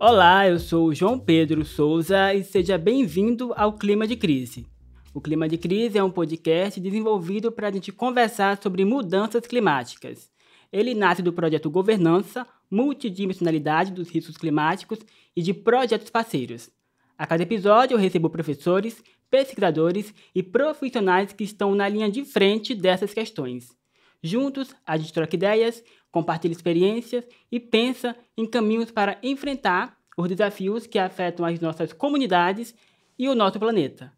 Olá, eu sou o João Pedro Souza e seja bem-vindo ao Clima de Crise. O Clima de Crise é um podcast desenvolvido para a gente conversar sobre mudanças climáticas. Ele nasce do projeto Governança, Multidimensionalidade dos Riscos Climáticos e de projetos parceiros. A cada episódio eu recebo professores, pesquisadores e profissionais que estão na linha de frente dessas questões. Juntos, a gente troca ideias, compartilha experiências e pensa em caminhos para enfrentar os desafios que afetam as nossas comunidades e o nosso planeta.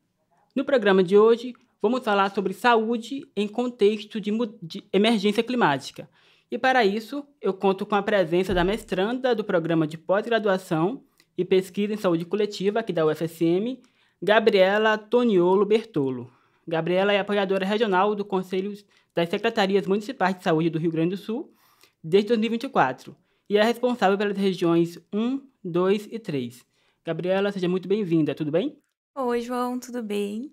No programa de hoje, vamos falar sobre saúde em contexto de emergência climática. E para isso, eu conto com a presença da mestranda do programa de pós-graduação e pesquisa em saúde coletiva aqui da UFSM, Gabriela Toniolo Bertolo. Gabriela é apoiadora regional do Conselho das Secretarias Municipais de Saúde do Rio Grande do Sul desde 2024 e é responsável pelas regiões 1, 2 e 3. Gabriela, seja muito bem-vinda, tudo bem? Oi, João, tudo bem?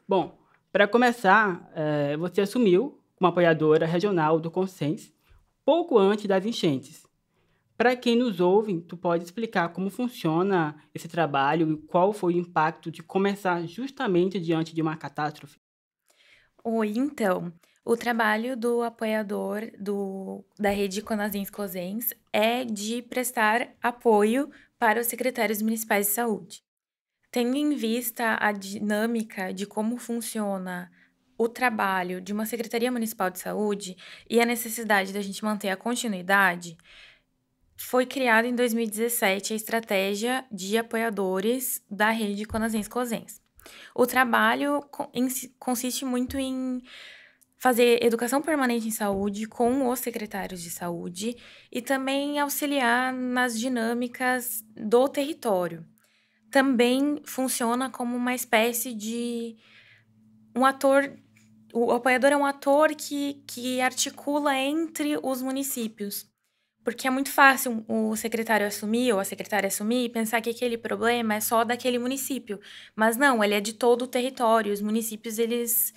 Bom, para começar, você assumiu como apoiadora regional do Consens pouco antes das enchentes. Para quem nos ouve, tu pode explicar como funciona esse trabalho e qual foi o impacto de começar justamente diante de uma catástrofe? Oi, então, o trabalho do apoiador da rede Conasins Cosens é de prestar apoio para os secretários municipais de saúde. Tendo em vista a dinâmica de como funciona o trabalho de uma Secretaria Municipal de Saúde e a necessidade da gente manter a continuidade, foi criada em 2017 a estratégia de apoiadores da rede Conasins Cosens. O trabalho consiste muito em fazer educação permanente em saúde com os secretários de saúde e também auxiliar nas dinâmicas do território. Também funciona como uma espécie de um ator. O apoiador é um ator que articula entre os municípios. Porque é muito fácil o secretário assumir ou a secretária assumir e pensar que aquele problema é só daquele município. Mas não, ele é de todo o território. Os municípios, eles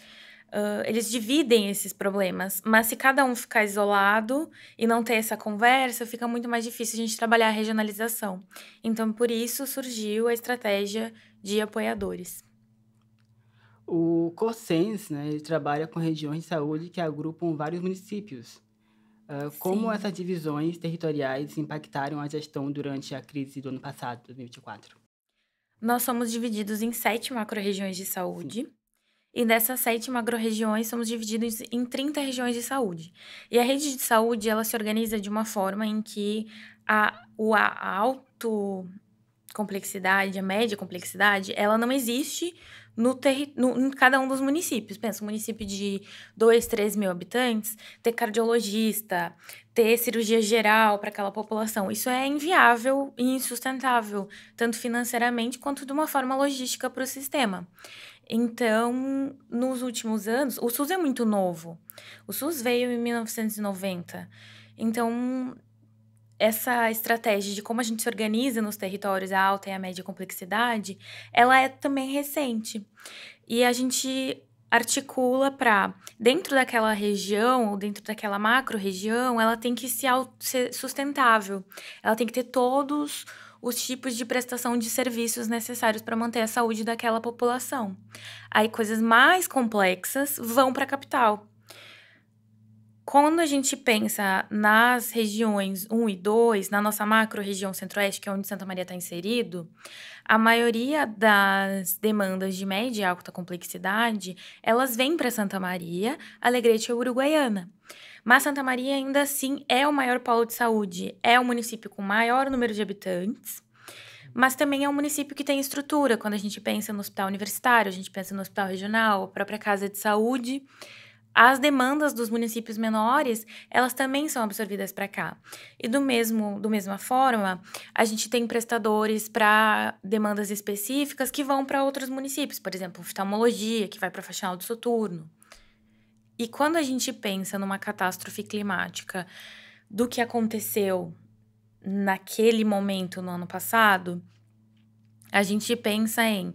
dividem esses problemas. Mas se cada um ficar isolado e não ter essa conversa, fica muito mais difícil a gente trabalhar a regionalização. Então, por isso surgiu a estratégia de apoiadores. O COSENS, né, ele trabalha com regiões de saúde que agrupam vários municípios. Como Sim. essas divisões territoriais impactaram a gestão durante a crise do ano passado, 2024? Nós somos divididos em 7 macro-regiões de Sim. saúde. E dessas 7 macro-regiões, somos divididos em 30 regiões de saúde. E a rede de saúde, ela se organiza de uma forma em que a alto complexidade, a média complexidade, ela não existe em cada um dos municípios. Pensa, um município de 2, 3 mil habitantes, ter cardiologista, ter cirurgia geral para aquela população. Isso é inviável e insustentável, tanto financeiramente quanto de uma forma logística para o sistema. Então, nos últimos anos, o SUS é muito novo. O SUS veio em 1990. Então, essa estratégia de como a gente se organiza nos territórios, a alta e a média complexidade, ela é também recente. E a gente articula para, dentro daquela região, ou dentro daquela macro-região, ela tem que ser sustentável. Ela tem que ter todos os tipos de prestação de serviços necessários para manter a saúde daquela população. Aí, coisas mais complexas vão para a capital. Quando a gente pensa nas regiões 1 e 2, na nossa macro-região centro-oeste, que é onde Santa Maria está inserido, a maioria das demandas de média e alta complexidade, elas vêm para Santa Maria, Alegrete e Uruguaiana. Mas Santa Maria, ainda assim, é o maior polo de saúde, é o município com maior número de habitantes, mas também é um município que tem estrutura. Quando a gente pensa no hospital universitário, a gente pensa no hospital regional, a própria casa de saúde, as demandas dos municípios menores, elas também são absorvidas para cá. E do mesma forma, a gente tem prestadores para demandas específicas que vão para outros municípios, por exemplo, oftalmologia, que vai para Faxinal do Soturno. E quando a gente pensa numa catástrofe climática do que aconteceu naquele momento no ano passado, a gente pensa em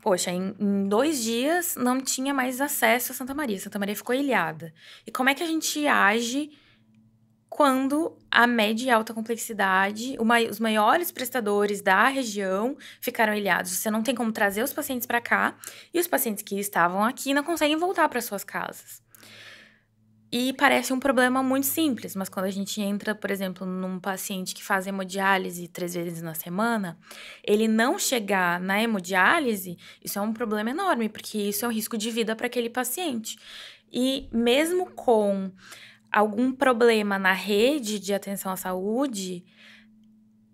poxa, em 2 dias não tinha mais acesso a Santa Maria. Santa Maria ficou ilhada. E como é que a gente age quando a média e alta complexidade, os maiores prestadores da região ficaram ilhados. Você não tem como trazer os pacientes para cá e os pacientes que estavam aqui não conseguem voltar para suas casas. E parece um problema muito simples, mas quando a gente entra, por exemplo, num paciente que faz hemodiálise 3 vezes na semana, ele não chegar na hemodiálise, isso é um problema enorme, porque isso é um risco de vida para aquele paciente. E mesmo com algum problema na rede de atenção à saúde,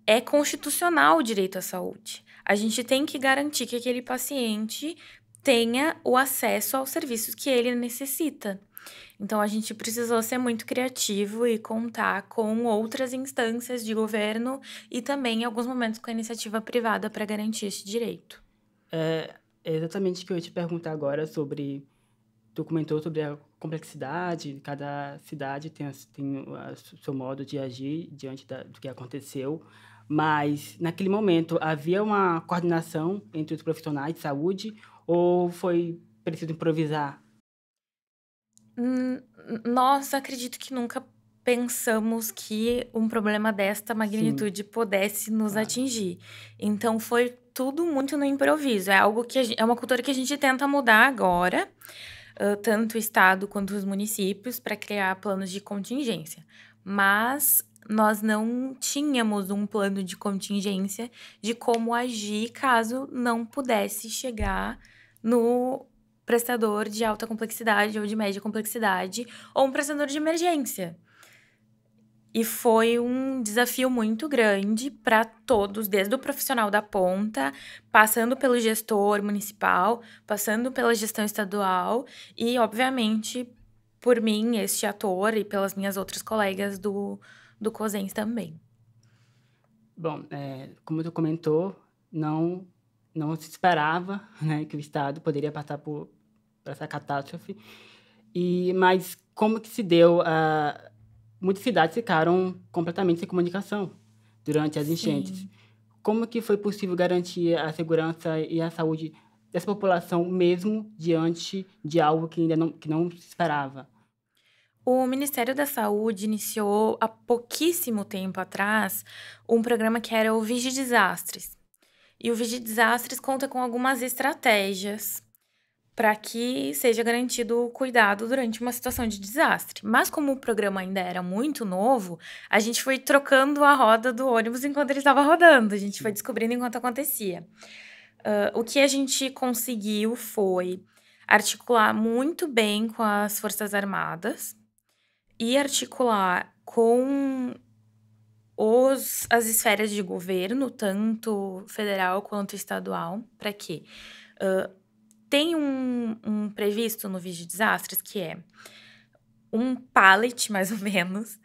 é constitucional o direito à saúde. A gente tem que garantir que aquele paciente tenha o acesso aos serviços que ele necessita. Então, a gente precisou ser muito criativo e contar com outras instâncias de governo e também, em alguns momentos, com a iniciativa privada para garantir esse direito. É exatamente o que eu ia te perguntar agora sobre... Tu comentou sobre a complexidade, cada cidade tem o seu modo de agir diante do que aconteceu, mas naquele momento havia uma coordenação entre os profissionais de saúde ou foi preciso improvisar? Nós acredito que nunca pensamos que um problema desta magnitude pudesse nos claro. atingir. Então, foi tudo muito no improviso. É algo que é uma cultura que a gente tenta mudar agora, tanto o Estado quanto os municípios, para criar planos de contingência. Mas nós não tínhamos um plano de contingência de como agir caso não pudesse chegar no prestador de alta complexidade ou de média complexidade ou um prestador de emergência. E foi um desafio muito grande para todos, desde o profissional da ponta, passando pelo gestor municipal, passando pela gestão estadual e, obviamente, por mim, este ator, e pelas minhas outras colegas do COSENS também. Bom, como tu comentou, não se esperava, né, que o Estado poderia passar por essa catástrofe. Mas como que se deu? Muitas cidades ficaram completamente sem comunicação durante as enchentes. Sim. Como que foi possível garantir a segurança e a saúde dessa população, mesmo diante de algo que ainda não se esperava? O Ministério da Saúde iniciou há pouquíssimo tempo atrás um programa que era o Vigi Desastres. E o Vigi Desastres conta com algumas estratégias para que seja garantido o cuidado durante uma situação de desastre. Mas como o programa ainda era muito novo, a gente foi trocando a roda do ônibus enquanto ele estava rodando. A gente foi descobrindo enquanto acontecia. O que a gente conseguiu foi articular muito bem com as Forças Armadas e articular com as esferas de governo, tanto federal quanto estadual, para quê? Tem um previsto no Vigi Desastres, que é um pallet, mais ou menos,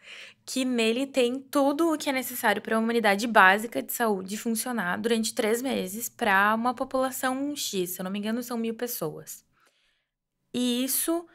que nele tem tudo o que é necessário para uma unidade básica de saúde funcionar durante 3 meses para uma população X, se eu não me engano, são 1.000 pessoas. E isso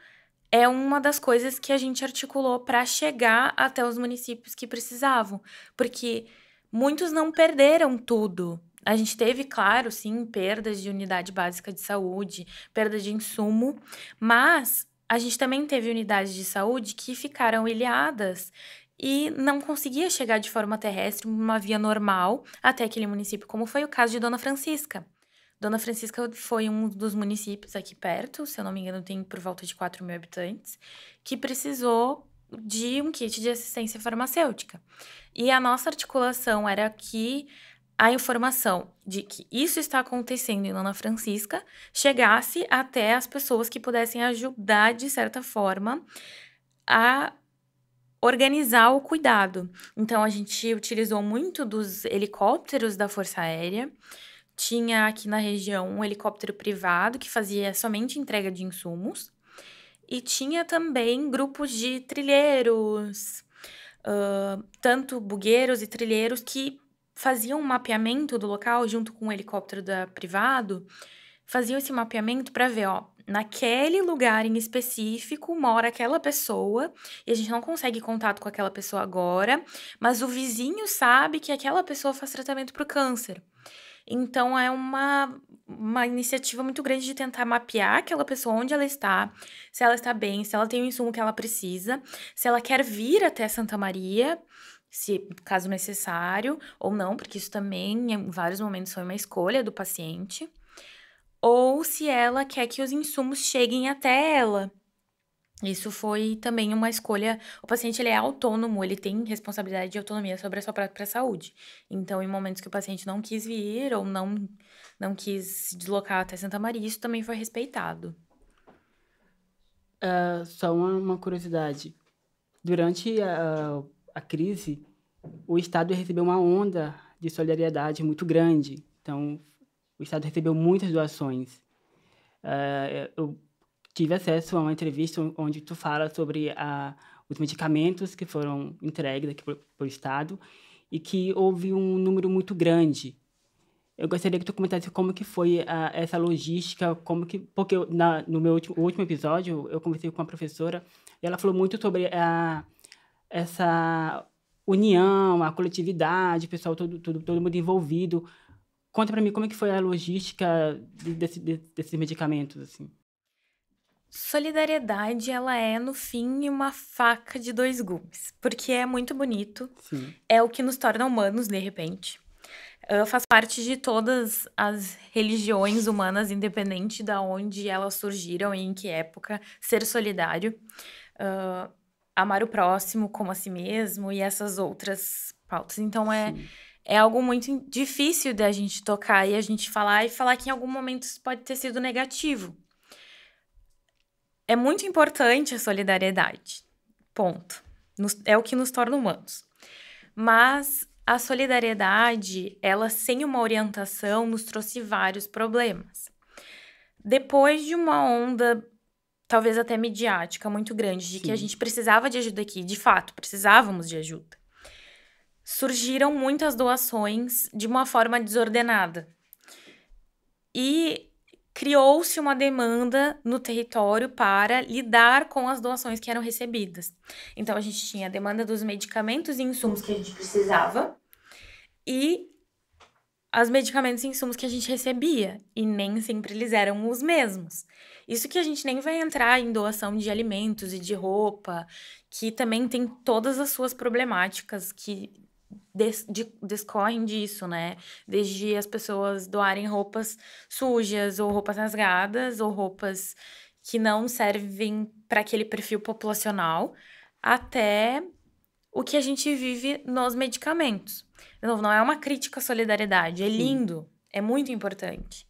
é uma das coisas que a gente articulou para chegar até os municípios que precisavam, porque muitos não perderam tudo. A gente teve, claro, sim, perdas de unidade básica de saúde, perda de insumo, mas a gente também teve unidades de saúde que ficaram ilhadas e não conseguia chegar de forma terrestre, uma via normal, até aquele município, como foi o caso de Dona Francisca. Dona Francisca foi um dos municípios aqui perto, se eu não me engano, tem por volta de 4.000 habitantes, que precisou de um kit de assistência farmacêutica. E a nossa articulação era que a informação de que isso está acontecendo em Dona Francisca chegasse até as pessoas que pudessem ajudar, de certa forma, a organizar o cuidado. Então, a gente utilizou muito dos helicópteros da Força Aérea. Tinha aqui na região um helicóptero privado que fazia somente entrega de insumos. E tinha também grupos de trilheiros, tanto bugueiros e trilheiros que faziam um mapeamento do local junto com o helicóptero privado, faziam esse mapeamento para ver, naquele lugar em específico mora aquela pessoa e a gente não consegue contato com aquela pessoa agora, mas o vizinho sabe que aquela pessoa faz tratamento para o câncer. Então, é uma iniciativa muito grande de tentar mapear aquela pessoa, onde ela está, se ela está bem, se ela tem o insumo que ela precisa, se ela quer vir até Santa Maria, se caso necessário, ou não, porque isso também, em vários momentos, foi uma escolha do paciente, ou se ela quer que os insumos cheguem até ela. Isso foi também uma escolha. O paciente ele é autônomo, ele tem responsabilidade de autonomia sobre a sua própria saúde. Então, em momentos que o paciente não quis vir ou não quis se deslocar até Santa Maria, isso também foi respeitado. Só uma curiosidade. Durante a crise, o Estado recebeu uma onda de solidariedade muito grande. Então, o Estado recebeu muitas doações. Eu tive acesso a uma entrevista onde tu fala sobre os medicamentos que foram entregues aqui pelo Estado e que houve um número muito grande. Eu gostaria que tu comentasse como que foi essa logística, porque no meu último episódio eu conversei com uma professora e ela falou muito sobre essa união, a coletividade, o pessoal todo mundo envolvido. Conta para mim como é que foi a logística desses medicamentos, assim. Solidariedade, ela é, no fim, uma faca de dois gumes. Porque é muito bonito, Sim, é o que nos torna humanos, de repente. Faz parte de todas as religiões humanas, independente de onde elas surgiram e em que época, ser solidário, amar o próximo como a si mesmo e essas outras pautas. Então, sim, é algo muito difícil da gente tocar e a gente falar que em algum momento isso pode ter sido negativo. É muito importante a solidariedade, ponto. É o que nos torna humanos. Mas a solidariedade, ela sem uma orientação, nos trouxe vários problemas. Depois de uma onda, talvez até midiática, muito grande, de que a sim, gente precisava de ajuda aqui, de fato, precisávamos de ajuda, surgiram muitas doações de uma forma desordenada. E criou-se uma demanda no território para lidar com as doações que eram recebidas. Então, a gente tinha a demanda dos medicamentos e insumos que a gente precisava e os medicamentos e insumos que a gente recebia, e nem sempre eles eram os mesmos. Isso que a gente nem vai entrar em doação de alimentos e de roupa, que também tem todas as suas problemáticas que descorrem disso, né? Desde as pessoas doarem roupas sujas, ou roupas rasgadas, ou roupas que não servem para aquele perfil populacional, até o que a gente vive nos medicamentos. De novo, não é uma crítica à solidariedade, é sim. lindo, é muito importante.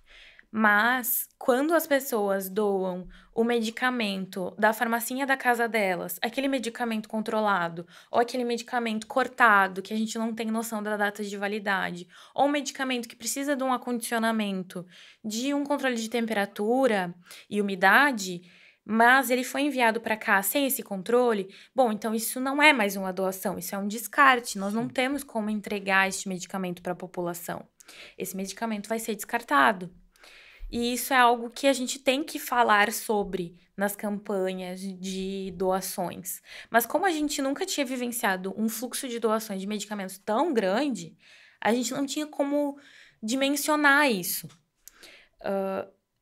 Mas quando as pessoas doam o medicamento da farmacinha da casa delas, aquele medicamento controlado, ou aquele medicamento cortado, que a gente não tem noção da data de validade, ou um medicamento que precisa de um acondicionamento, de um controle de temperatura e umidade, mas ele foi enviado para cá sem esse controle, bom, então isso não é mais uma doação, isso é um descarte. Nós não temos como entregar este medicamento para a população. Esse medicamento vai ser descartado. E isso é algo que a gente tem que falar sobre nas campanhas de doações. Mas como a gente nunca tinha vivenciado um fluxo de doações de medicamentos tão grande, a gente não tinha como dimensionar isso.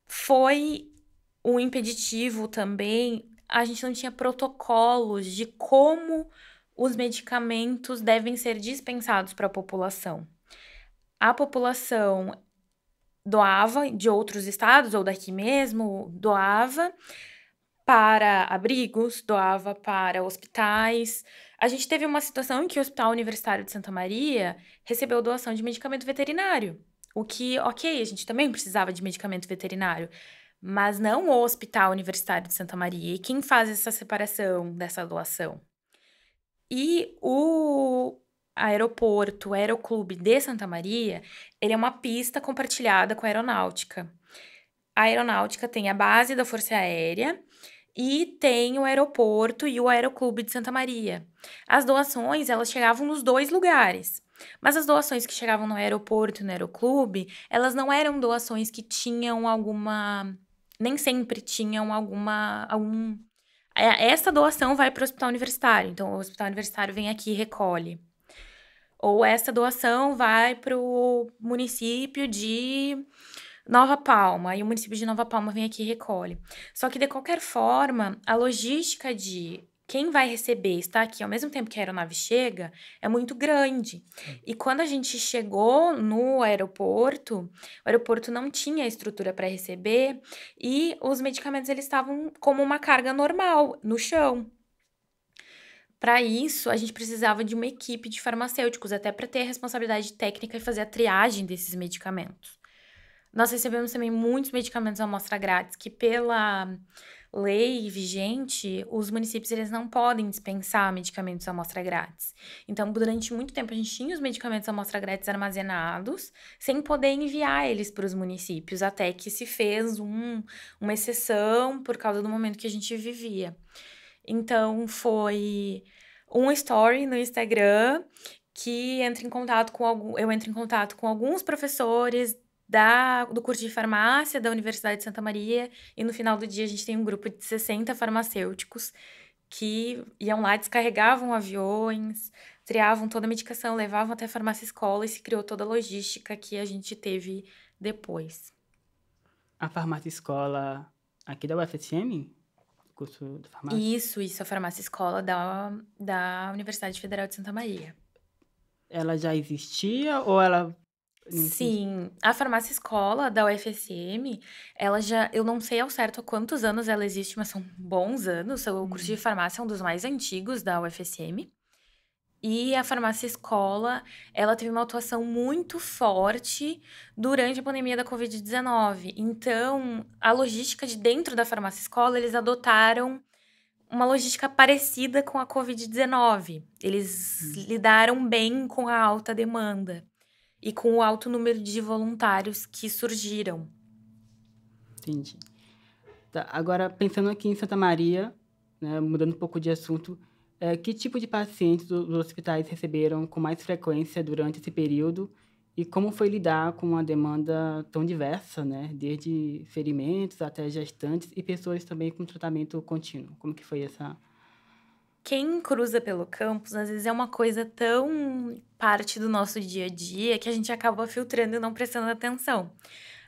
Foi um impeditivo também, a gente não tinha protocolos de como os medicamentos devem ser dispensados para a população. A população doava de outros estados ou daqui mesmo, doava para abrigos, doava para hospitais. A gente teve uma situação em que o Hospital Universitário de Santa Maria recebeu doação de medicamento veterinário. O que, ok, a gente também precisava de medicamento veterinário, mas não o Hospital Universitário de Santa Maria. E quem faz essa separação dessa doação? E o aeroporto, o Aeroclube de Santa Maria, ele é uma pista compartilhada com a aeronáutica. A aeronáutica tem a base da Força Aérea e tem o aeroporto e o Aeroclube de Santa Maria. As doações, elas chegavam nos dois lugares. Mas as doações que chegavam no aeroporto e no aeroclube, elas não eram doações que tinham alguma... Nem sempre tinham essa doação vai para o hospital universitário. Então, o hospital universitário vem aqui e recolhe. Ou essa doação vai para o município de Nova Palma, e o município de Nova Palma vem aqui e recolhe. Só que, de qualquer forma, a logística de quem vai receber estar aqui ao mesmo tempo que a aeronave chega é muito grande. E quando a gente chegou no aeroporto, o aeroporto não tinha estrutura para receber e os medicamentos eles estavam como uma carga normal no chão. Para isso, a gente precisava de uma equipe de farmacêuticos, até para ter a responsabilidade técnica e fazer a triagem desses medicamentos. Nós recebemos também muitos medicamentos à amostra grátis, que pela lei vigente, os municípios eles não podem dispensar medicamentos à amostra grátis. Então, durante muito tempo, a gente tinha os medicamentos à amostra grátis armazenados, sem poder enviar eles para os municípios, até que se fez uma exceção por causa do momento que a gente vivia. Então, foi um story no Instagram que eu entro em contato com alguns professores do curso de farmácia da Universidade de Santa Maria, e no final do dia a gente tem um grupo de 60 farmacêuticos que iam lá, descarregavam aviões, triavam toda a medicação, levavam até a farmácia escola e se criou toda a logística que a gente teve depois. A farmácia escola aqui da UFSM? Curso de farmácia? Isso, a farmácia escola da Universidade Federal de Santa Maria. Ela já existia ou ela... Sim, a farmácia escola da UFSM, eu não sei ao certo há quantos anos ela existe, mas são bons anos. O curso de farmácia é um dos mais antigos da UFSM. E a farmácia escola, ela teve uma atuação muito forte durante a pandemia da Covid-19. Então, a logística de dentro da farmácia escola, eles adotaram uma logística parecida com a Covid-19. Eles lidaram bem com a alta demanda e com o alto número de voluntários que surgiram. Entendi. Tá, agora, pensando aqui em Santa Maria, né, mudando um pouco de assunto, que tipo de pacientes os hospitais receberam com mais frequência durante esse período e como foi lidar com uma demanda tão diversa, né, desde ferimentos até gestantes e pessoas também com tratamento contínuo? Como que foi essa... Quem cruza pelo campus, às vezes é uma coisa tão parte do nosso dia a dia que a gente acaba filtrando e não prestando atenção.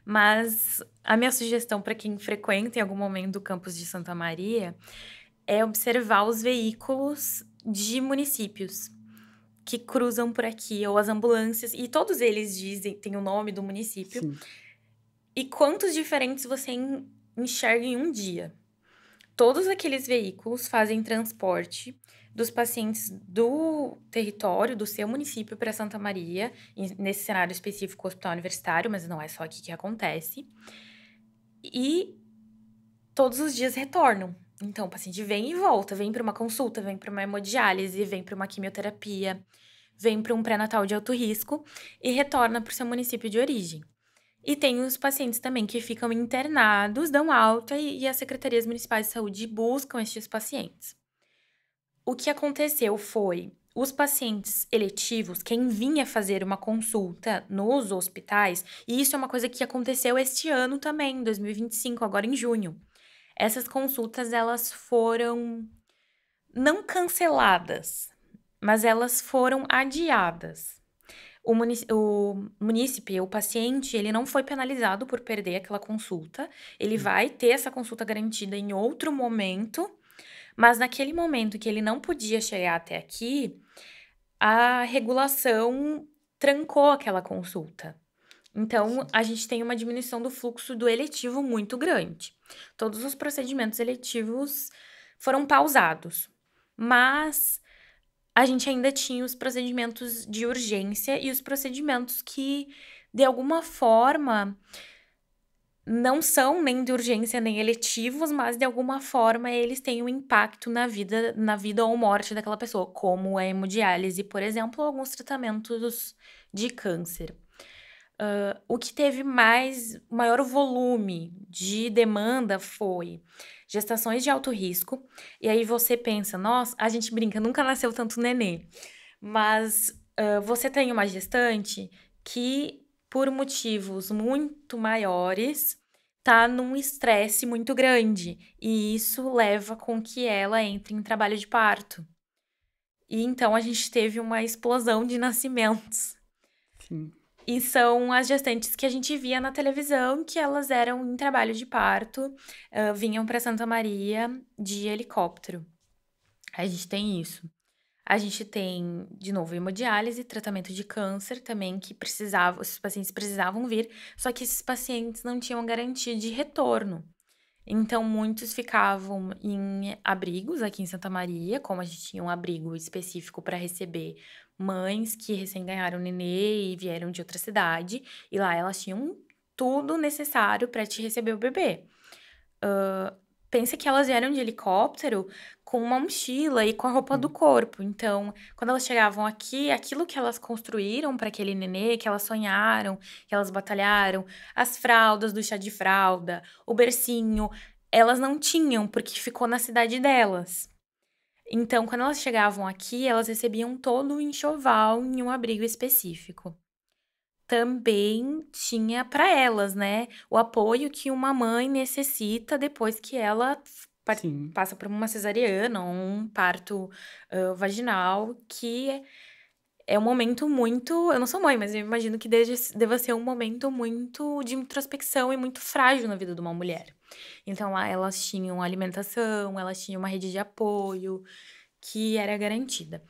Mas a minha sugestão para quem frequenta em algum momento o campus de Santa Maria é observar os veículos de municípios que cruzam por aqui, ou as ambulâncias, e todos eles têm o nome do município. Sim. E quantos diferentes você enxerga em um dia? Todos aqueles veículos fazem transporte dos pacientes do território, do seu município para Santa Maria, nesse cenário específico, o hospital universitário, mas não é só aqui que acontece. E todos os dias retornam. Então, o paciente vem e volta, vem para uma consulta, vem para uma hemodiálise, vem para uma quimioterapia, vem para um pré-natal de alto risco e retorna para o seu município de origem. E tem os pacientes também que ficam internados, dão alta e as secretarias municipais de saúde buscam estes pacientes. O que aconteceu foi, os pacientes eletivos, quem vinha fazer uma consulta nos hospitais, e isso é uma coisa que aconteceu este ano também, em 2025, agora em junho. Essas consultas, elas foram não canceladas, mas elas foram adiadas. O munícipe, o paciente, ele não foi penalizado por perder aquela consulta. Ele vai ter essa consulta garantida em outro momento, mas naquele momento que ele não podia chegar até aqui, a regulação trancou aquela consulta. Então, a gente tem uma diminuição do fluxo do eletivo muito grande. Todos os procedimentos eletivos foram pausados, mas a gente ainda tinha os procedimentos de urgência e os procedimentos que, de alguma forma, não são nem de urgência nem eletivos, mas de alguma forma eles têm um impacto na vida ou morte daquela pessoa, como a hemodiálise, por exemplo, ou alguns tratamentos de câncer. O que teve maior volume de demanda foi gestações de alto risco. E aí você pensa, nossa, a gente brinca, nunca nasceu tanto nenê. Mas você tem uma gestante que, por motivos muito maiores, tá num estresse muito grande. E isso leva com que ela entre em trabalho de parto. E então a gente teve uma explosão de nascimentos. Sim. E são as gestantes que a gente via na televisão, que elas eram em trabalho de parto, vinham para Santa Maria de helicóptero. A gente tem isso. A gente tem, de novo, hemodiálise, tratamento de câncer também, que esses pacientes precisavam vir, só que esses pacientes não tinham garantia de retorno. Então, muitos ficavam em abrigos aqui em Santa Maria, como a gente tinha um abrigo específico para receber mães que recém ganharam nenê e vieram de outra cidade, e lá elas tinham tudo necessário para te receber o bebê. Pensa que elas vieram de helicóptero com uma mochila e com a roupa do corpo. Então, quando elas chegavam aqui, aquilo que elas construíram para aquele nenê, que elas sonharam, que elas batalharam, as fraldas do chá de fralda, o bercinho, elas não tinham, porque ficou na cidade delas. Então, quando elas chegavam aqui, elas recebiam todo o enxoval em um abrigo específico. Também tinha para elas, né, o apoio que uma mãe necessita depois que ela Sim. passa por uma cesariana ou um parto vaginal, que é um momento muito. Eu não sou mãe, mas eu imagino que deva ser um momento muito de introspecção e muito frágil na vida de uma mulher. Então lá elas tinham alimentação, elas tinham uma rede de apoio que era garantida.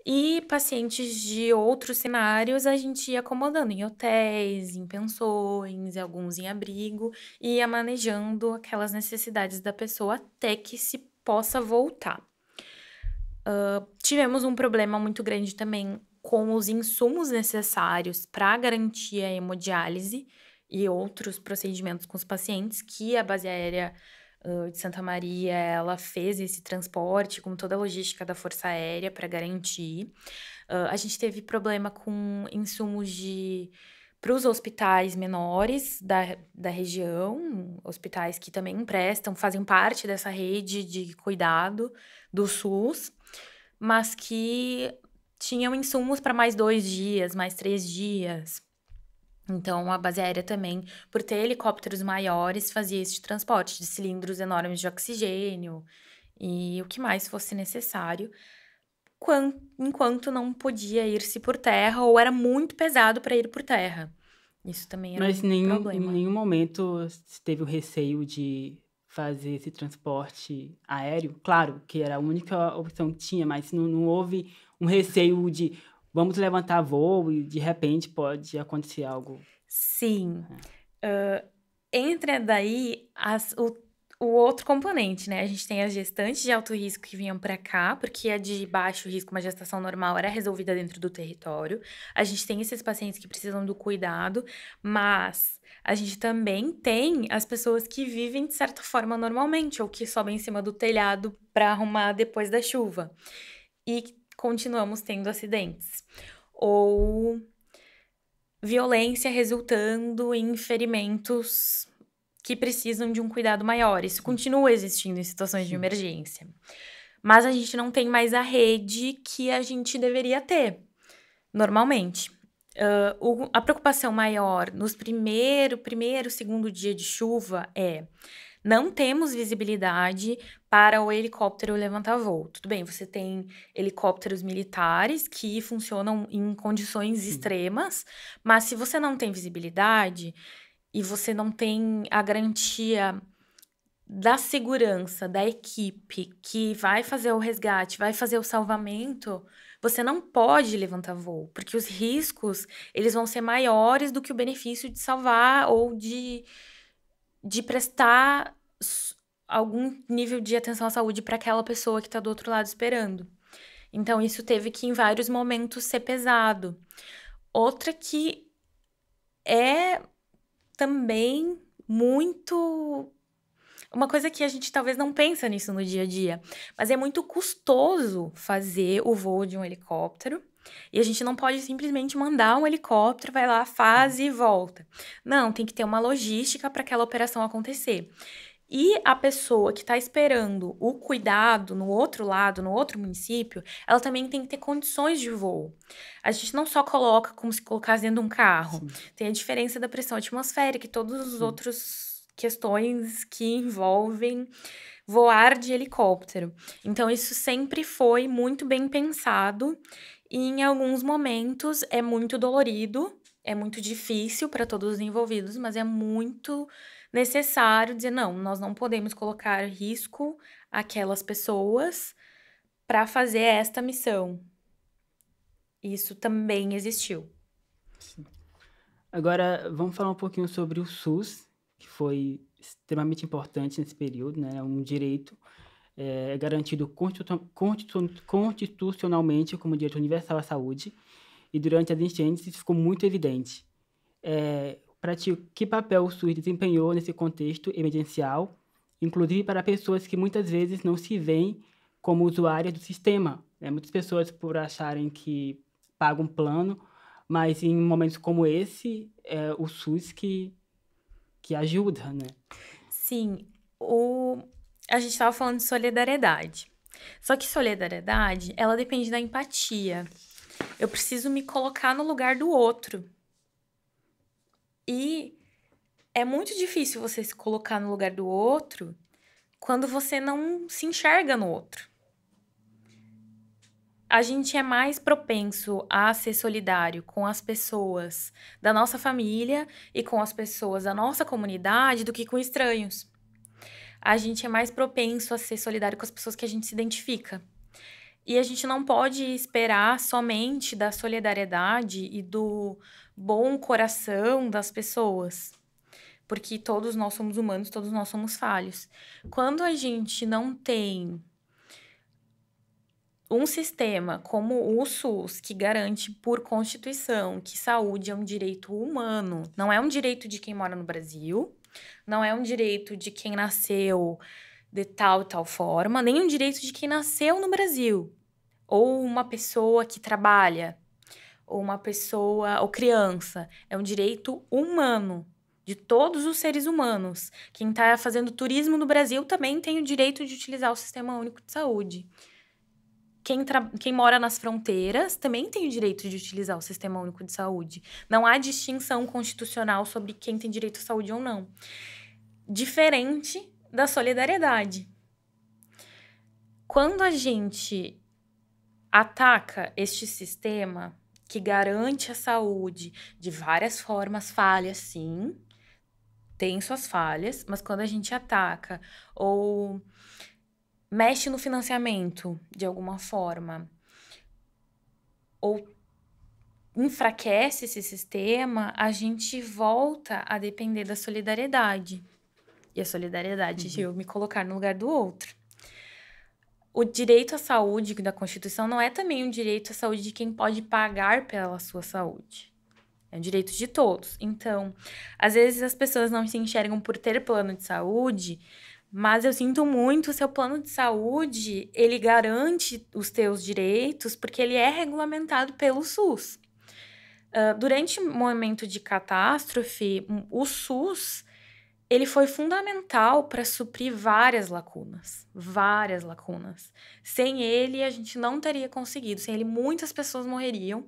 E pacientes de outros cenários a gente ia acomodando em hotéis, em pensões, alguns em abrigo, e ia manejando aquelas necessidades da pessoa até que se possa voltar. Tivemos um problema muito grande também com os insumos necessários para garantir a hemodiálise e outros procedimentos com os pacientes, que a base aérea de Santa Maria, ela fez esse transporte com toda a logística da Força Aérea para garantir. A gente teve problema com insumos para os hospitais menores da região, hospitais que também emprestam, fazem parte dessa rede de cuidado do SUS, mas que tinham insumos para mais 2 dias, mais 3 dias. Então, a base aérea também, por ter helicópteros maiores, fazia esse transporte de cilindros enormes de oxigênio e o que mais fosse necessário, enquanto não podia ir-se por terra ou era muito pesado para ir por terra. Isso também era Mas um em problema. nenhum momento se teve o receio de fazer esse transporte aéreo? Claro que era a única opção que tinha, mas não houve um receio de vamos levantar voo e de repente pode acontecer algo. Sim. Entra daí o outro componente, né? A gente tem as gestantes de alto risco que vinham para cá, porque a de baixo risco, uma gestação normal, era resolvida dentro do território. A gente tem esses pacientes que precisam do cuidado, mas a gente também tem as pessoas que vivem de certa forma normalmente, ou que sobem em cima do telhado para arrumar depois da chuva. E continuamos tendo acidentes. Ou violência resultando em ferimentos que precisam de um cuidado maior. Isso continua existindo em situações de emergência. Mas a gente não tem mais a rede que a gente deveria ter, normalmente. A preocupação maior nos primeiro, segundo dia de chuva é: não temos visibilidade para o helicóptero levantar voo. Tudo bem, você tem helicópteros militares que funcionam em condições extremas, mas se você não tem visibilidade e você não tem a garantia da segurança da equipe que vai fazer o resgate, vai fazer o salvamento, você não pode levantar voo, porque os riscos, eles vão ser maiores do que o benefício de salvar ou de prestar algum nível de atenção à saúde para aquela pessoa que está do outro lado esperando. Então, isso teve que, em vários momentos, ser pesado. Outra que é também muito... Uma coisa que a gente talvez não pensa nisso no dia a dia, mas é muito custoso fazer o voo de um helicóptero. E a gente não pode simplesmente mandar um helicóptero, vai lá, faz e volta. Não, tem que ter uma logística para aquela operação acontecer. E a pessoa que está esperando o cuidado no outro lado, no outro município, ela também tem que ter condições de voo. A gente não só coloca como se colocasse dentro de um carro. Sim. Tem a diferença da pressão atmosférica e todos os outros questões que envolvem voar de helicóptero. Então, isso sempre foi muito bem pensado e, em alguns momentos, é muito dolorido, é muito difícil para todos os envolvidos, mas é muito necessário dizer, não, nós não podemos colocar em risco aquelas pessoas para fazer esta missão. Isso também existiu. Agora, vamos falar um pouquinho sobre o SUS, que foi extremamente importante nesse período, né? É um direito garantido constitucionalmente como direito universal à saúde, e durante as enchentes isso ficou muito evidente. Para ti, que papel o SUS desempenhou nesse contexto emergencial, inclusive para pessoas que muitas vezes não se veem como usuárias do sistema, né? Muitas pessoas, por acharem que pagam um plano, mas em momentos como esse, é o SUS que ajuda, né? Sim, a gente estava falando de solidariedade. Só que solidariedade, ela depende da empatia. Eu preciso me colocar no lugar do outro. E é muito difícil você se colocar no lugar do outro quando você não se enxerga no outro. A gente é mais propenso a ser solidário com as pessoas da nossa família e com as pessoas da nossa comunidade do que com estranhos. A gente é mais propenso a ser solidário com as pessoas que a gente se identifica. E a gente não pode esperar somente da solidariedade e do bom coração das pessoas, porque todos nós somos humanos, todos nós somos falhos. Quando a gente não tem um sistema como o SUS, que garante por Constituição que saúde é um direito humano, não é um direito de quem mora no Brasil, não é um direito de quem nasceu de tal e tal forma, nem um direito de quem nasceu no Brasil, ou uma pessoa que trabalha, ou uma pessoa, ou criança. É um direito humano, de todos os seres humanos. Quem está fazendo turismo no Brasil também tem o direito de utilizar o Sistema Único de Saúde. Quem mora nas fronteiras também tem o direito de utilizar o Sistema Único de Saúde. Não há distinção constitucional sobre quem tem direito à saúde ou não. Diferente da solidariedade. Quando a gente ataca este sistema que garante a saúde de várias formas, falha sim, tem suas falhas, mas quando a gente ataca ou mexe no financiamento de alguma forma, ou enfraquece esse sistema, a gente volta a depender da solidariedade. E a solidariedade de eu me colocar no lugar do outro. O direito à saúde da Constituição não é também um direito à saúde de quem pode pagar pela sua saúde. É um direito de todos. Então, às vezes as pessoas não se enxergam por ter plano de saúde, mas eu sinto muito, o seu plano de saúde, ele garante os teus direitos porque ele é regulamentado pelo SUS. Durante o momento de catástrofe, o SUS, ele foi fundamental para suprir várias lacunas. Várias lacunas. Sem ele, a gente não teria conseguido. Sem ele, muitas pessoas morreriam.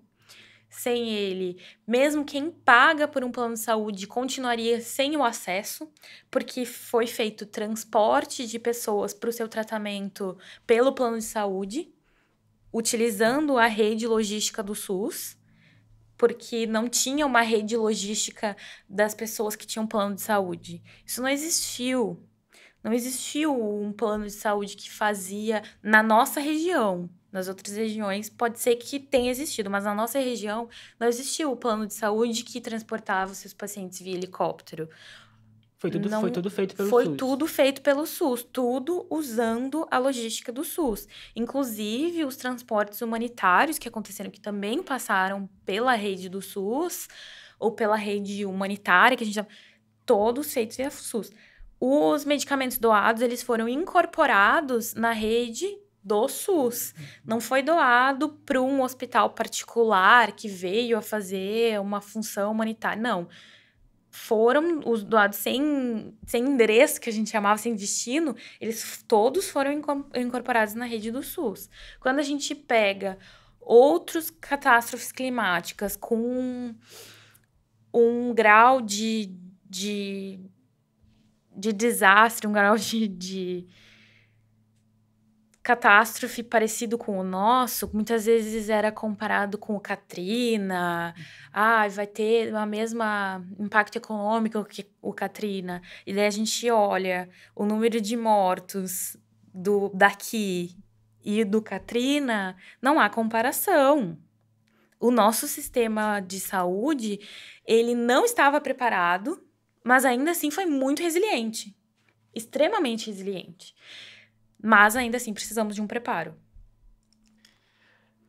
Sem ele, mesmo quem paga por um plano de saúde continuaria sem o acesso, porque foi feito transporte de pessoas para o seu tratamento pelo plano de saúde, utilizando a rede logística do SUS, porque não tinha uma rede logística das pessoas que tinham plano de saúde. Isso não existiu. Não existiu um plano de saúde que fazia na nossa região. Nas outras regiões pode ser que tenha existido, mas na nossa região não existiu o plano de saúde que transportava os seus pacientes via helicóptero. Foi tudo feito pelo SUS. Foi tudo feito pelo SUS, tudo usando a logística do SUS. Inclusive, os transportes humanitários que aconteceram, que também passaram pela rede do SUS, ou pela rede humanitária, que a gente todos feitos via SUS. Os medicamentos doados, eles foram incorporados na rede do SUS. Não foi doado para um hospital particular que veio a fazer uma função humanitária. Não. Foram os doados sem endereço, que a gente chamava, sem destino, eles todos foram incorporados na rede do SUS. Quando a gente pega outras catástrofes climáticas com um grau de de desastre, um grau de catástrofe parecido com o nosso, muitas vezes era comparado com o Katrina. Vai ter o mesmo impacto econômico que o Katrina. E daí a gente olha o número de mortos daqui e do Katrina, não há comparação. O nosso sistema de saúde, ele não estava preparado, mas ainda assim foi muito resiliente. Extremamente resiliente. Mas ainda assim precisamos de um preparo.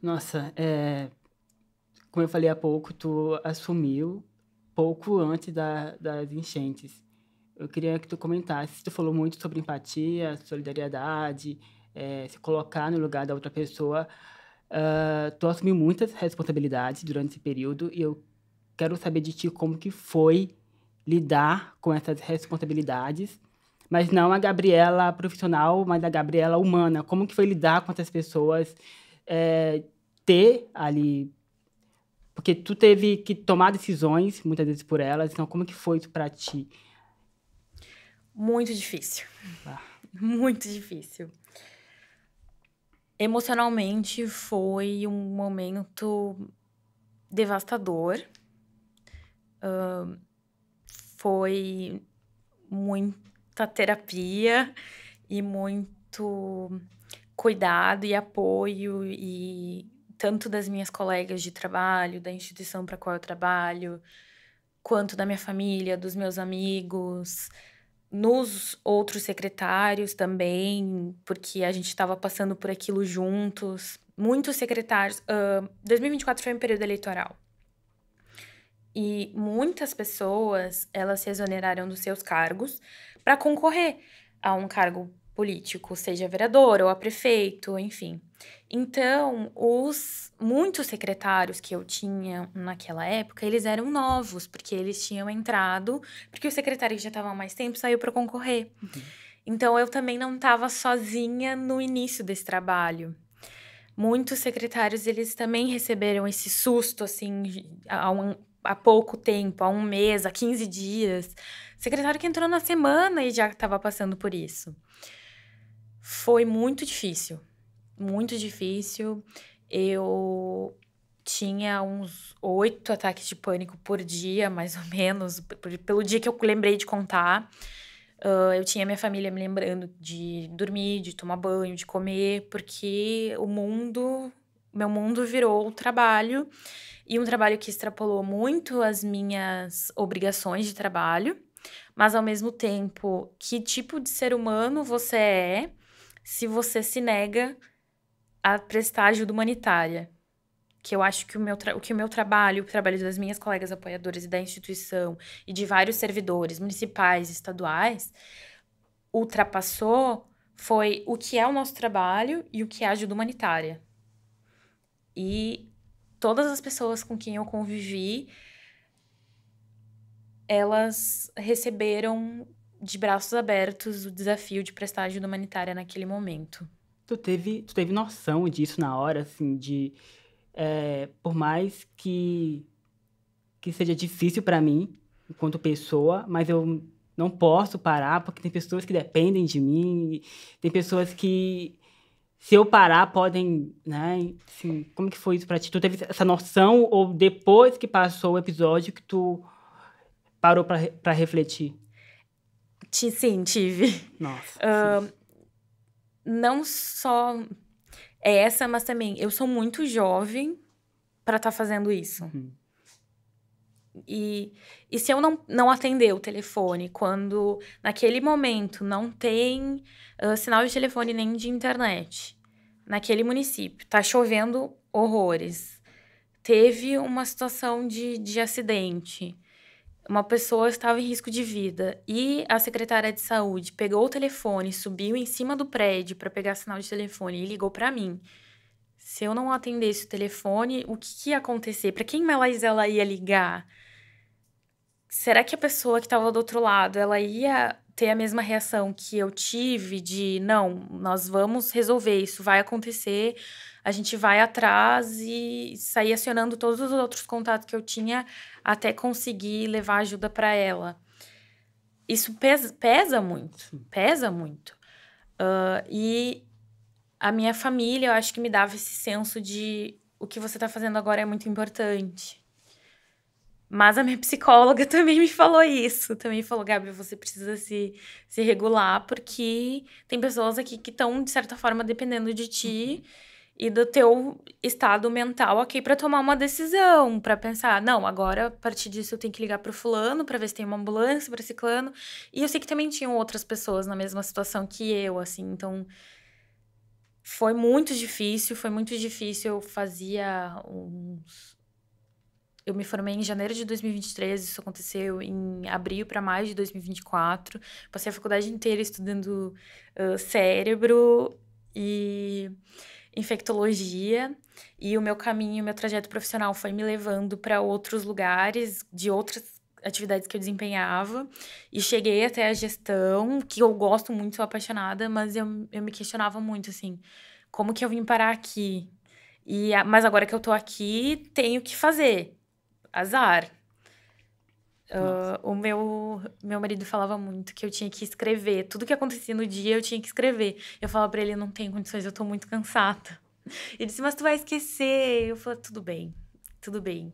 Nossa, como eu falei há pouco, tu assumiu pouco antes das enchentes. Eu queria que tu comentasse, tu falou muito sobre empatia, solidariedade, se colocar no lugar da outra pessoa. Tu assumiu muitas responsabilidades durante esse período e eu quero saber de ti como que foi lidar com essas responsabilidades, mas não a Gabriela profissional, mas a Gabriela humana. Como que foi lidar com essas pessoas, ter ali... Porque tu teve que tomar decisões, muitas vezes por elas, então como que foi isso pra ti? Muito difícil. Muito difícil. Emocionalmente foi um momento devastador. Foi muita terapia e muito cuidado e apoio, e tanto das minhas colegas de trabalho, da instituição para a qual eu trabalho, quanto da minha família, dos meus amigos, nos outros secretários também, porque a gente estava passando por aquilo juntos. Muitos secretários... 2024 foi um período eleitoral. E muitas pessoas, elas se exoneraram dos seus cargos para concorrer a um cargo político, seja vereador ou a prefeito, enfim. Então, muitos secretários que eu tinha naquela época, eles eram novos, porque eles tinham entrado, porque o secretário que já estava há mais tempo saiu para concorrer. Então, eu também não estava sozinha no início desse trabalho. Muitos secretários, eles também receberam esse susto, assim, há pouco tempo, há um mês, há 15 dias. Secretário que entrou na semana e já estava passando por isso. Foi muito difícil. Muito difícil. Eu tinha uns 8 ataques de pânico por dia, mais ou menos, pelo dia que eu lembrei de contar. Eu tinha minha família me lembrando de dormir, de tomar banho, de comer, porque meu mundo virou o trabalho, e um trabalho que extrapolou muito as minhas obrigações de trabalho, mas ao mesmo tempo, que tipo de ser humano você é se você se nega a prestar ajuda humanitária? Que eu acho que o meu trabalho, o trabalho das minhas colegas apoiadoras e da instituição e de vários servidores municipais e estaduais ultrapassou foi o que é o nosso trabalho e o que é a ajuda humanitária. E todas as pessoas com quem eu convivi, elas receberam de braços abertos o desafio de prestar ajuda humanitária naquele momento. Tu teve noção disso na hora, assim, por mais que seja difícil para mim, enquanto pessoa, mas eu não posso parar, porque tem pessoas que dependem de mim, tem pessoas que, se eu parar, podem, né? Assim, como que foi isso para ti? Tu teve essa noção, ou depois que passou o episódio que tu parou para refletir? Sim, tive. Nossa. Não só essa, mas também eu sou muito jovem para estar fazendo isso. E se eu não atender o telefone quando naquele momento não tem sinal de telefone nem de internet naquele município, tá chovendo horrores, teve uma situação de acidente, uma pessoa estava em risco de vida e a secretária de saúde pegou o telefone, subiu em cima do prédio para pegar sinal de telefone e ligou para mim. Se eu não atendesse o telefone, o que ia acontecer? Para quem mais ela ia ligar? Será que a pessoa que estava do outro lado, ela ia ter a mesma reação que eu tive de, não, nós vamos resolver, isso vai acontecer, a gente vai atrás e sair acionando todos os outros contatos que eu tinha até conseguir levar ajuda para ela? isso pesa muito, pesa muito. E a minha família, eu acho que me dava esse senso de o que você tá fazendo agora é muito importante. Mas a minha psicóloga também me falou isso. Também falou, Gabi, você precisa se regular, porque tem pessoas aqui que estão, de certa forma, dependendo de ti e do teu estado mental aqui para tomar uma decisão, para pensar, não, agora a partir disso eu tenho que ligar pro fulano para ver se tem uma ambulância para ciclano. E eu sei que também tinham outras pessoas na mesma situação que eu, assim, então foi muito difícil, foi muito difícil. Eu fazia uns Eu me formei em janeiro de 2023, isso aconteceu em abril para maio de 2024. Passei a faculdade inteira estudando cérebro e infectologia. E o meu caminho, o meu trajeto profissional foi me levando para outros lugares, de outras atividades que eu desempenhava. E cheguei até a gestão, que eu gosto muito, sou apaixonada, mas eu me questionava muito, assim, como que eu vim parar aqui? Mas agora que eu tô aqui, tenho que fazer. Azar. Nossa. O meu marido falava muito que eu tinha que escrever. Tudo que acontecia no dia, eu tinha que escrever. Eu falava pra ele, não tem condições, eu tô muito cansada. Ele disse, mas tu vai esquecer. Eu falei, tudo bem, tudo bem.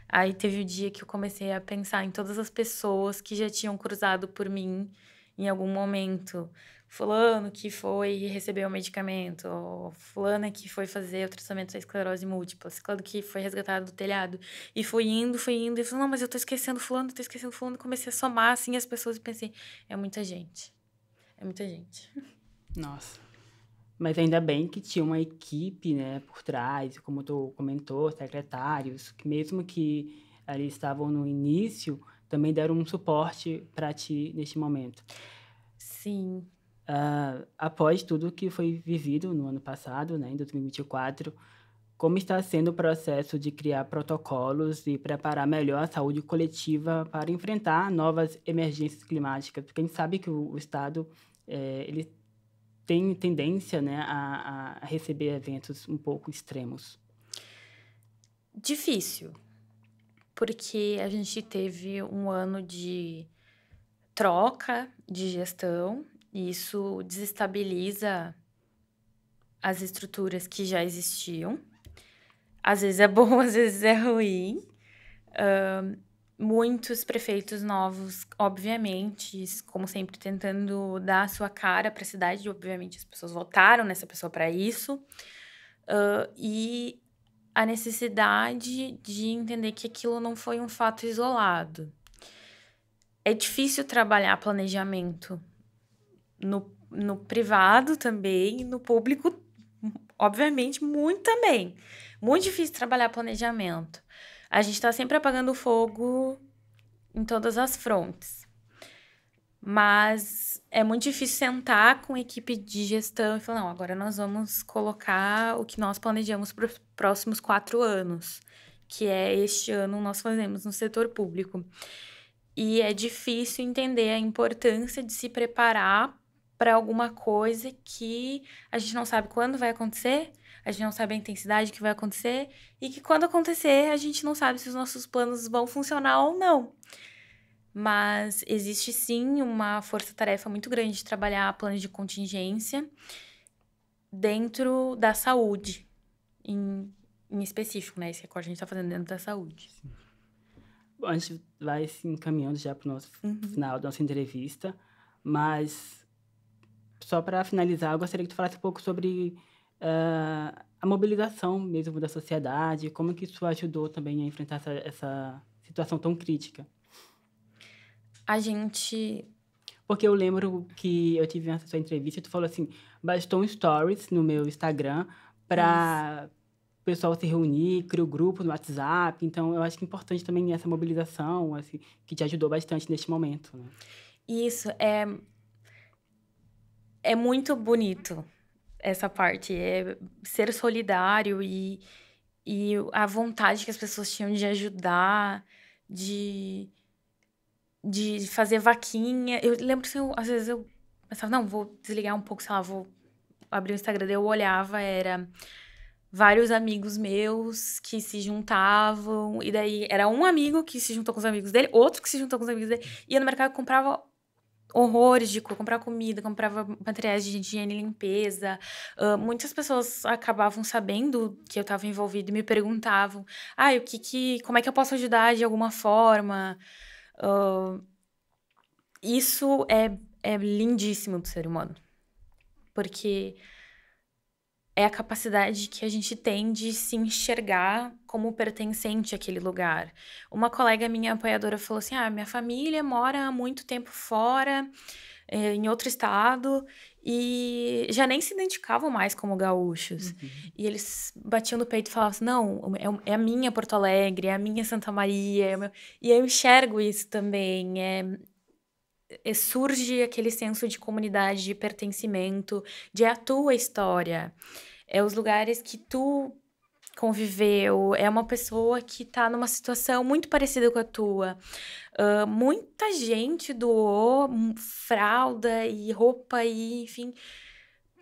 Aí teve o dia que eu comecei a pensar em todas as pessoas que já tinham cruzado por mim em algum momento. Fulano que foi receber o medicamento, ou fulana que foi fazer o tratamento da esclerose múltipla, ciclano que foi resgatado do telhado. E fui indo, e falei, não, mas eu tô esquecendo fulano, tô esquecendo fulano. E comecei a somar, assim, as pessoas e pensei, é muita gente, é muita gente. Nossa. Mas ainda bem que tinha uma equipe, né, por trás, como tu comentou, secretários, que mesmo que ali estavam no início, também deram um suporte para ti neste momento. Sim. Após tudo que foi vivido no ano passado, né, em 2024, como está sendo o processo de criar protocolos e preparar melhor a saúde coletiva para enfrentar novas emergências climáticas? Porque a gente sabe que o Estado, ele tem tendência, né, a receber eventos um pouco extremos. Difícil, porque a gente teve um ano de troca de gestão, e isso desestabiliza as estruturas que já existiam. Às vezes é bom, às vezes é ruim. Muitos prefeitos novos, obviamente, como sempre, tentando dar a sua cara para a cidade. Obviamente, as pessoas votaram nessa pessoa para isso. E a necessidade de entender que aquilo não foi um fato isolado. É difícil trabalhar planejamento no privado também, no público, obviamente, muito também. Muito difícil trabalhar planejamento. A gente está sempre apagando fogo em todas as frontes. Mas é muito difícil sentar com a equipe de gestão e falar, não, agora nós vamos colocar o que nós planejamos para os próximos 4 anos, que é este ano nós fazemos no setor público. E é difícil entender a importância de se preparar para alguma coisa que a gente não sabe quando vai acontecer, a gente não sabe a intensidade que vai acontecer, e que quando acontecer, a gente não sabe se os nossos planos vão funcionar ou não. Mas existe sim uma força-tarefa muito grande de trabalhar planos de contingência dentro da saúde, em específico, né? Esse recorte a gente está fazendo dentro da saúde. Bom, a gente vai se encaminhando já para o nosso final da nossa entrevista, mas só para finalizar, eu gostaria que tu falasse um pouco sobre a mobilização mesmo da sociedade, como que isso ajudou também a enfrentar essa situação tão crítica. A gente... Porque eu lembro que eu tive essa sua entrevista e tu falou assim, bastou um stories no meu Instagram para o pessoal se reunir, criar o grupo no WhatsApp. Então, eu acho que é importante também essa mobilização, assim, que te ajudou bastante neste momento, né? Isso é muito bonito, essa parte. É ser solidário e a vontade que as pessoas tinham de ajudar, de fazer vaquinha. Eu lembro que às vezes eu pensava, não, vou desligar um pouco, sei lá, vou abrir o Instagram. Daí eu olhava, era vários amigos meus que se juntavam, e daí era um amigo que se juntou com os amigos dele, outro que se juntou com os amigos dele, ia no mercado e comprava horrores de coisa, comprava comida, comprava materiais de higiene e limpeza. Muitas pessoas acabavam sabendo que eu estava envolvida e me perguntavam, como é que eu posso ajudar de alguma forma? Isso é lindíssimo do ser humano, porque é a capacidade que a gente tem de se enxergar como pertencente àquele lugar. Uma colega minha apoiadora falou assim, minha família mora há muito tempo fora, em outro estado, e já nem se identificavam mais como gaúchos. Uhum. E eles batiam no peito e falavam assim, não, é a minha Porto Alegre, é a minha Santa Maria. E eu enxergo isso também, surge aquele senso de comunidade, de pertencimento, de a tua história. É os lugares que tu conviveu, é uma pessoa que tá numa situação muito parecida com a tua. Muita gente doou fralda e roupa e, enfim,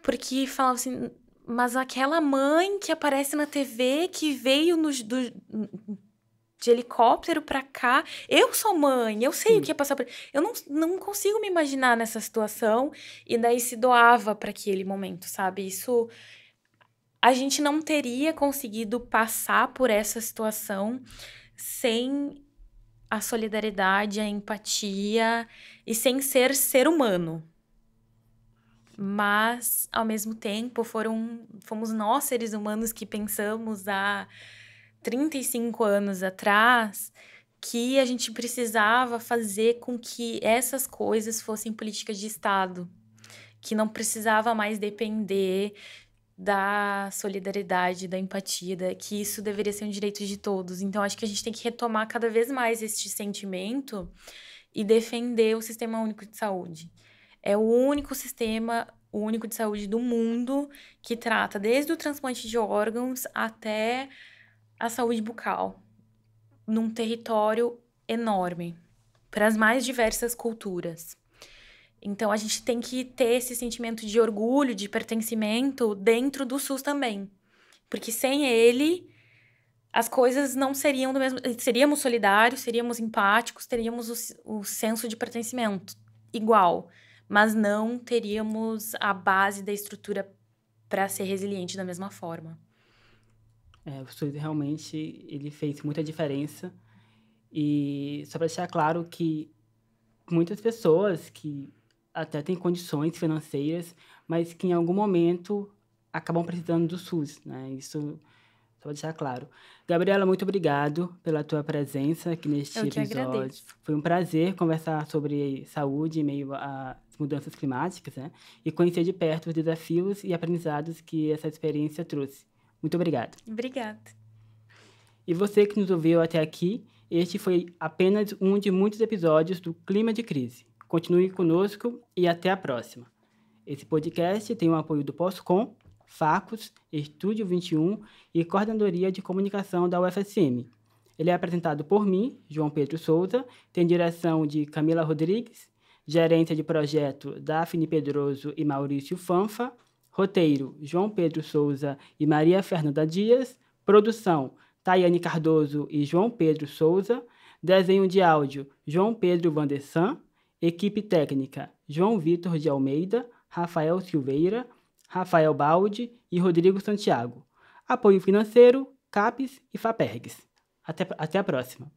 porque falava assim, mas aquela mãe que aparece na TV, que veio de helicóptero pra cá. Eu sou mãe, eu sei o que é passar por... Eu não consigo me imaginar nessa situação. E daí se doava para aquele momento, sabe? Isso... A gente não teria conseguido passar por essa situação sem a solidariedade, a empatia e sem ser humano. Mas, ao mesmo tempo, fomos nós, seres humanos, que pensamos há 35 anos atrás que a gente precisava fazer com que essas coisas fossem políticas de Estado, que não precisava mais depender da solidariedade, da empatia, que isso deveria ser um direito de todos. Então, acho que a gente tem que retomar cada vez mais este sentimento e defender o Sistema Único de Saúde. É o único sistema único de saúde do mundo que trata desde o transplante de órgãos até a saúde bucal, num território enorme, para as mais diversas culturas. Então, a gente tem que ter esse sentimento de orgulho, de pertencimento dentro do SUS também. Porque sem ele, as coisas não seriam do mesmo... Seríamos solidários, seríamos empáticos, teríamos o senso de pertencimento igual, mas não teríamos a base da estrutura para ser resiliente da mesma forma. O SUS realmente ele fez muita diferença. E só para deixar claro que muitas pessoas que até têm condições financeiras, mas que em algum momento acabam precisando do SUS, né? Isso só para deixar claro. Gabriela, muito obrigado pela tua presença aqui neste episódio. Agradeço. Foi um prazer conversar sobre saúde em meio às mudanças climáticas, né? E conhecer de perto os desafios e aprendizados que essa experiência trouxe. Muito obrigado. Obrigada. E você que nos ouviu até aqui, este foi apenas um de muitos episódios do Clima de Crise. Continue conosco e até a próxima. Esse podcast tem o apoio do POSCOM, Facos, Estúdio 21 e Coordenadoria de Comunicação da UFSM. Ele é apresentado por mim, João Pedro Souza, tem direção de Camila Rodrigues, gerência de projeto Daphne Pedroso e Maurício Fanfa, roteiro João Pedro Souza e Maria Fernanda Dias, produção Tayane Cardoso e João Pedro Souza, desenho de áudio João Pedro Vandessan, equipe técnica João Vitor de Almeida, Rafael Silveira, Rafael Baldi e Rodrigo Santiago. Apoio financeiro, CAPES e FAPERGS. Até a próxima.